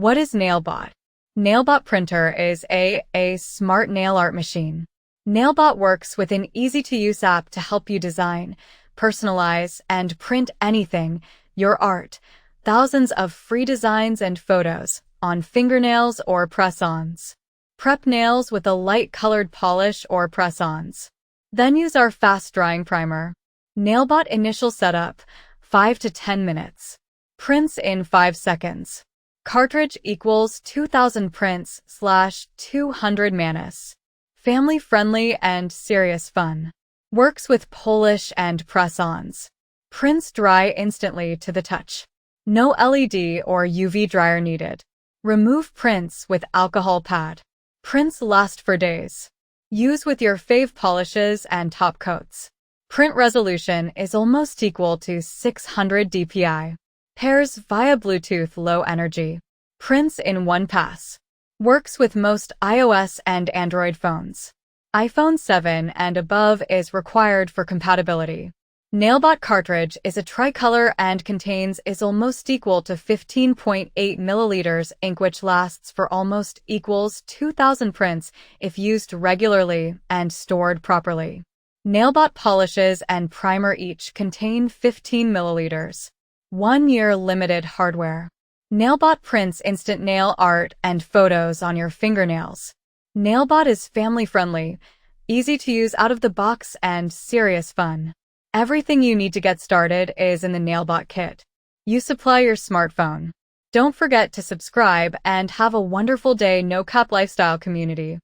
What is Nailbot? Nailbot Printer is a smart nail art machine. Nailbot works with an easy-to-use app to help you design, personalize, and print anything, your art, thousands of free designs and photos, on fingernails or press-ons. Prep nails with a light-colored polish or press-ons. Then use our fast-drying primer. Nailbot initial setup, 5 to 10 minutes. Prints in 5 seconds. Cartridge equals 2000 prints/200 manis. Family-friendly and serious fun. Works with polish and press-ons. Prints dry instantly to the touch. No LED or UV dryer needed. Remove prints with alcohol pad. Prints last for days. Use with your fave polishes and top coats. Print resolution is almost equal to 600 dpi. Pairs via Bluetooth Low Energy. Prints in one pass. Works with most iOS and Android phones. iPhone 7 and above is required for compatibility. Nailbot cartridge is a tricolor and contains is almost equal to 15.8 milliliters ink, which lasts for almost equals 2000 prints if used regularly and stored properly. Nailbot polishes and primer each contain 15 milliliters. 1-year limited hardware. Nailbot prints instant nail art and photos on your fingernails. Nailbot is family-friendly, easy to use out of the box, and serious fun. Everything you need to get started is in the Nailbot kit. You supply your smartphone. Don't forget to subscribe and have a wonderful day, No Cap Lifestyle community.